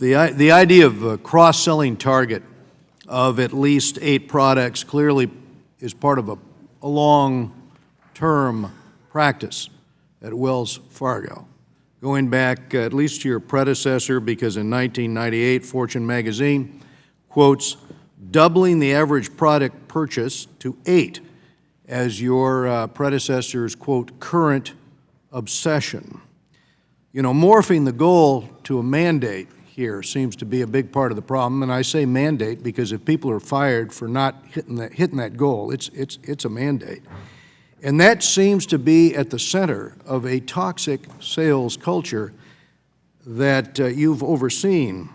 the idea of a cross-selling target of at least 8 products clearly is part of a long-term practice at Wells Fargo, going back at least to your predecessor, because in 1998, Fortune magazine quotes doubling the average product purchase to 8 as your predecessor's, quote, current obsession. You know, morphing the goal to a mandate here seems to be a big part of the problem, and I say mandate because if people are fired for not hitting that goal, it's a mandate. And that seems to be at the center of a toxic sales culture that you've overseen.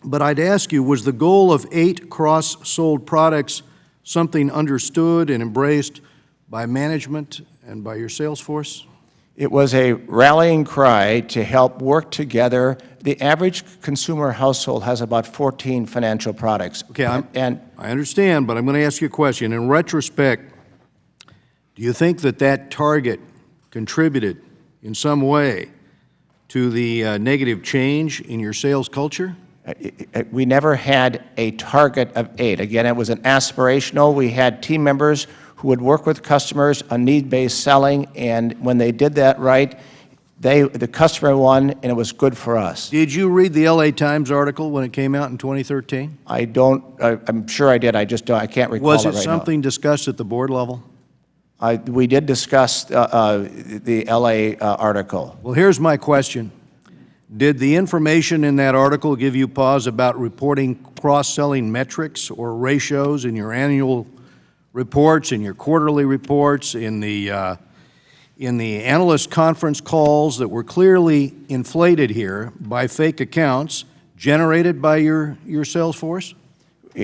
But I'd ask you, was the goal of 8 cross-sold products something understood and embraced by management and by your sales force? It was a rallying cry to help work together. The average consumer household has about 14 financial products. Okay, I understand, but I'm going to ask you a question. In retrospect, do you think that target contributed in some way to the negative change in your sales culture? We never had a target of 8. Again, it was an aspirational. We had team members who would work with customers on need-based selling, and when they did that right, the customer won, and it was good for us. Did you read the LA Times article when it came out in 2013? I'm sure I did. I can't recall it right now. Was it something discussed at the board level? We did discuss the LA article. Well, here's my question. Did the information in that article give you pause about reporting cross-selling metrics or ratios in your annual reports, in your quarterly reports, in the analyst conference calls that were clearly inflated here by fake accounts generated by your sales force?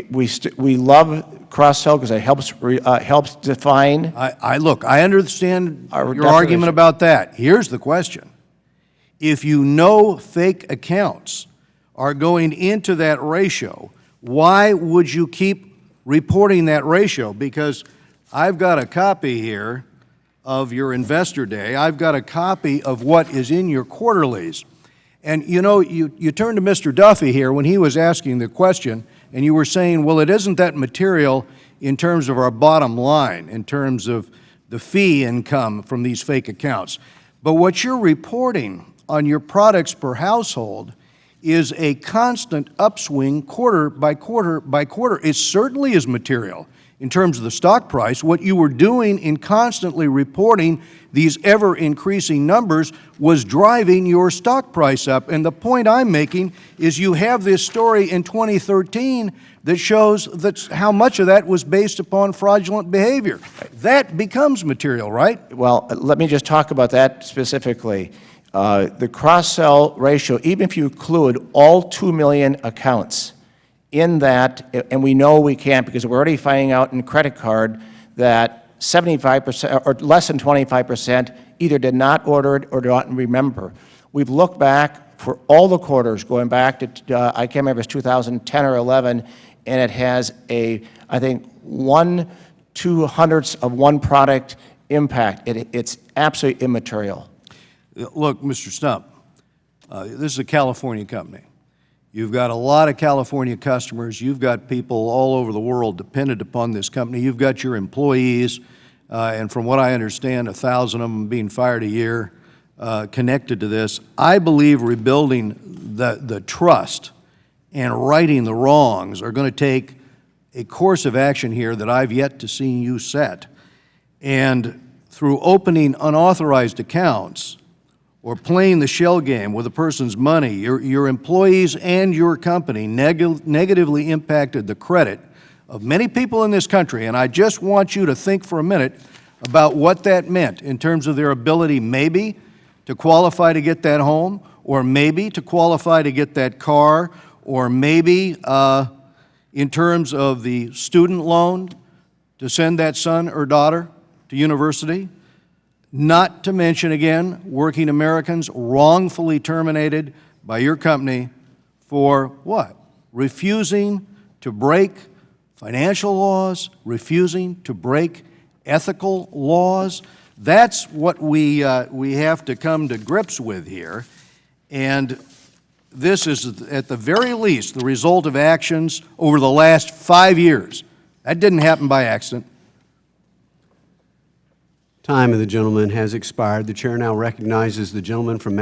We love cross-sell because it helps define. Look, I understand your argument about that. Here's the question. If you know fake accounts are going into that ratio, why would you keep reporting that ratio? Because I've got a copy here of your Investor Day. I've got a copy of what is in your quarterlies. And you know, you turned to Mr. Duffy here when he was asking the question, and you were saying, well, it isn't that material in terms of our bottom line, in terms of the fee income from these fake accounts. But what you're reporting on your products per household is a constant upswing quarter by quarter by quarter. It certainly is material in terms of the stock price. What you were doing in constantly reporting these ever-increasing numbers was driving your stock price up. And the point I'm making is you have this story in 2013 that shows how much of that was based upon fraudulent behavior. That becomes material, right? Well, let me just talk about that specifically. The cross-sell ratio, even if you include all 2 million accounts in that, and we know we can't because we're already finding out in credit card that 75% or less than 25% either did not order it or do not remember. We've looked back for all the quarters going back to, I can't remember if it's 2010 or 11, and it has I think 1/200th of one product impact. It's absolutely immaterial. Look, Mr. Stumpf, this is a California company. You've got a lot of California customers. You've got people all over the world dependent upon this company. You've got your employees, and from what I understand, 1,000 of them being fired a year connected to this. I believe rebuilding the trust and righting the wrongs are going to take a course of action here that I've yet to see you set. And through opening unauthorized accounts, or playing the shell game with a person's money, your employees and your company negatively impacted the credit of many people in this country. And I just want you to think for a minute about what that meant in terms of their ability maybe to qualify to get that home, or maybe to qualify to get that car, or maybe in terms of the student loan to send that son or daughter to university. Not to mention, again, working Americans wrongfully terminated by your company for what? Refusing to break financial laws, refusing to break ethical laws. That's what we have to come to grips with here. And this is, at the very least, the result of actions over the last 5 years. That didn't happen by accident. Time of the gentleman has expired. The chair now recognizes the gentleman from Massachusetts.